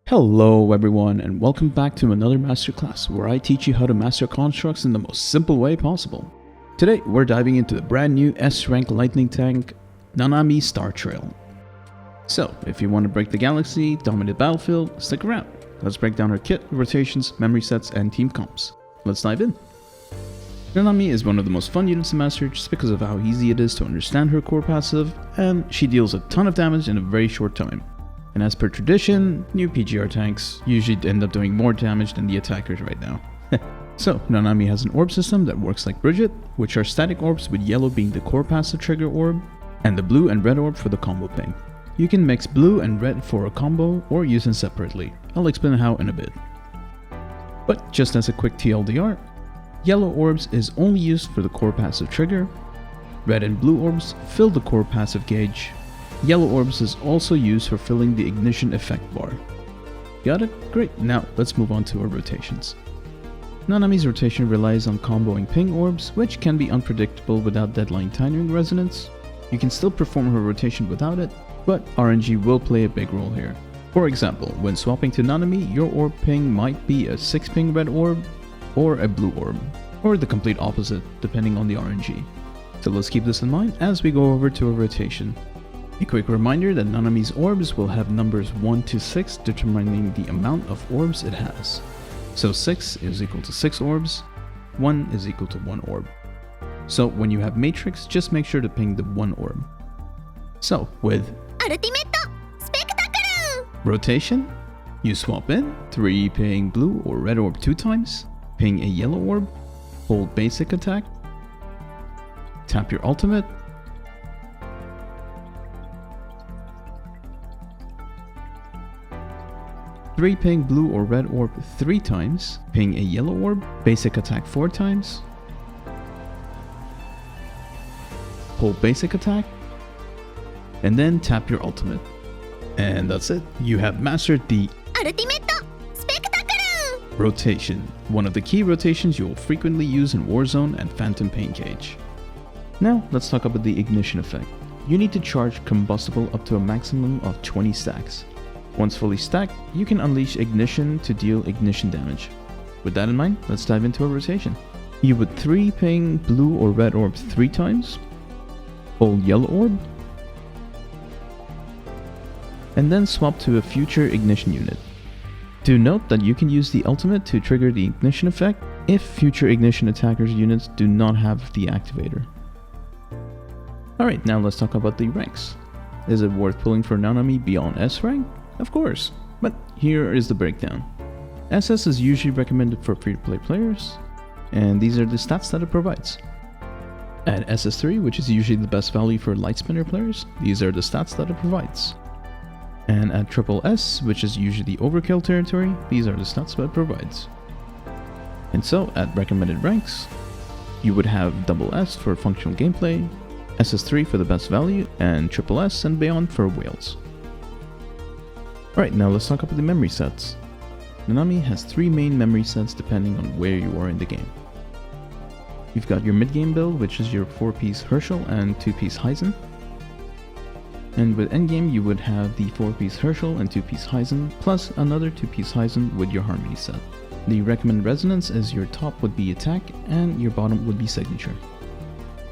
Hello everyone and welcome back to another masterclass where I teach you how to master constructs in the most simple way possible. Today we're diving into the brand new S-rank lightning tank Nanami Startrail. So if you want to break the galaxy, dominate the battlefield, stick around. Let's break down her kit, rotations, memory sets and team comps. Let's dive in. Nanami is one of the most fun units to master just because of how easy it is to understand her core passive, and she deals a ton of damage in a very short time. And as per tradition, new PGR tanks usually end up doing more damage than the attackers right now. So, Nanami has an orb system that works like Bridget, which are static orbs with yellow being the core passive trigger orb, and the blue and red orb for the combo ping. You can mix blue and red for a combo or use them separately. I'll explain how in a bit. But just as a quick TLDR, yellow orbs is only used for the core passive trigger, red and blue orbs fill the core passive gauge. Yellow orbs is also used for filling the ignition effect bar. Got it? Great, now let's move on to our rotations. Nanami's rotation relies on comboing ping orbs, which can be unpredictable without deadline timing resonance. You can still perform her rotation without it, but RNG will play a big role here. For example, when swapping to Nanami, your orb ping might be a 6 ping red orb, or a blue orb, or the complete opposite depending on the RNG. So let's keep this in mind as we go over to a rotation. A quick reminder that Nanami's orbs will have numbers 1 to 6 determining the amount of orbs it has. So 6 is equal to 6 orbs, 1 is equal to 1 orb. So when you have matrix, just make sure to ping the 1 orb. So with rotation, you swap in 3 ping blue or red orb 2 times, ping a yellow orb, hold basic attack, tap your ultimate, three ping blue or red orb 3 times, ping a yellow orb, basic attack 4 times, hold basic attack, and then tap your ultimate. And that's it. You have mastered the rotation, one of the key rotations you will frequently use in Warzone and Phantom Pain Cage. Now let's talk about the ignition effect. You need to charge combustible up to a maximum of 20 stacks. Once fully stacked, you can unleash ignition to deal ignition damage. With that in mind, let's dive into a rotation. You would 3 ping blue or red orb 3 times, hold yellow orb, and then swap to a future ignition unit. Do note that you can use the ultimate to trigger the ignition effect if future ignition attackers units do not have the activator. Alright, now let's talk about the ranks. Is it worth pulling for Nanami beyond S rank? Of course, but here is the breakdown. SS is usually recommended for free-to-play players, and these are the stats that it provides. At SS3, which is usually the best value for light spinner players, these are the stats that it provides. And at SS, which is usually the overkill territory, these are the stats that it provides. And so, at recommended ranks, you would have SS for functional gameplay, SS3 for the best value, and SS and beyond for whales. Alright, now let's talk about the memory sets. Nanami has 3 main memory sets depending on where you are in the game. You've got your mid-game build, which is your 4-piece Herschel and 2-piece Heisen. And with endgame, you would have the 4-piece Herschel and 2-piece Heisen, plus another 2-piece Heisen with your Harmony set. The recommended resonance is your top would be attack, and your bottom would be signature.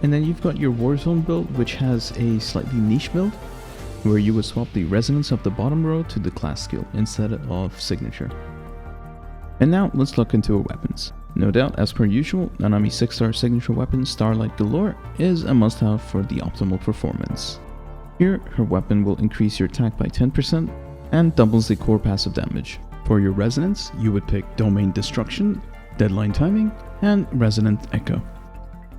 And then you've got your Warzone build, which has a slightly niche build, where you would swap the resonance of the bottom row to the class skill instead of signature. And now let's look into her weapons. No doubt, as per usual, Nanami's 6-star signature weapon Starlight Galore is a must-have for the optimal performance. Here, her weapon will increase your attack by 10% and doubles the core passive damage. For your resonance, you would pick Domain Destruction, Deadline Timing, and Resonant Echo.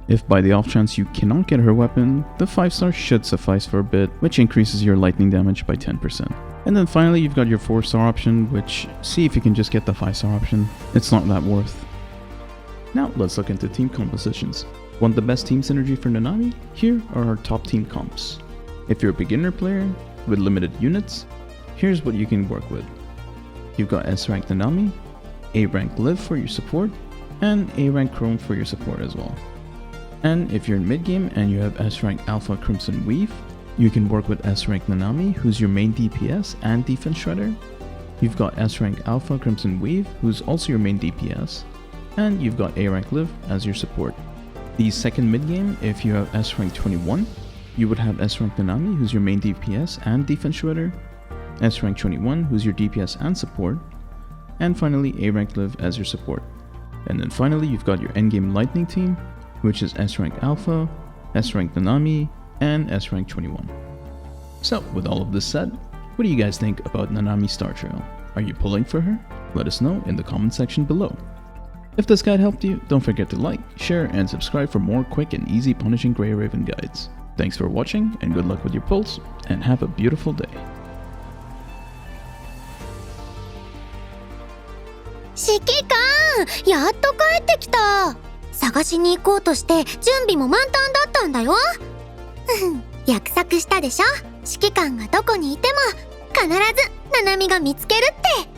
If by the off chance you cannot get her weapon, the 5-star should suffice for a bit, which increases your lightning damage by 10%. And then finally you've got your 4-star option, which see if you can just get the 5-star option. It's not that worth. Now let's look into team compositions. Want the best team synergy for Nanami? Here are our top team comps. If you're a beginner player with limited units, here's what you can work with. You've got S rank Nanami, A rank Liv for your support, and A rank Chrome for your support as well. And if you're in mid-game and you have S-rank Alpha Crimson Weave, you can work with S-rank Nanami, who's your main DPS and defense shredder, You've got S rank Alpha Crimson Weave, who's also your main DPS, and you've got A rank Liv as your support. The second mid game, if you have S rank 21, you would have S rank Nanami, who's your main DPS and defense shredder, S rank 21, who's your DPS and support, and finally A rank Liv as your support. And then finally you've got your endgame lightning team, which is S rank Alpha, S rank Nanami, and S rank 21. So with all of this said, what do you guys think about Nanami Startrail? Are you pulling for her? Let us know in the comment section below. If this guide helped you, don't forget to like, share, and subscribe for more quick and easy Punishing Grayraven guides. Thanks for watching, and good luck with your pulls, and have a beautiful day. 指揮官、やっと帰ってきた。探しに行こうとして準備も満タンだったんだよ。約束したでしょ。指揮官がどこにいても必ずナナミが見つけるって。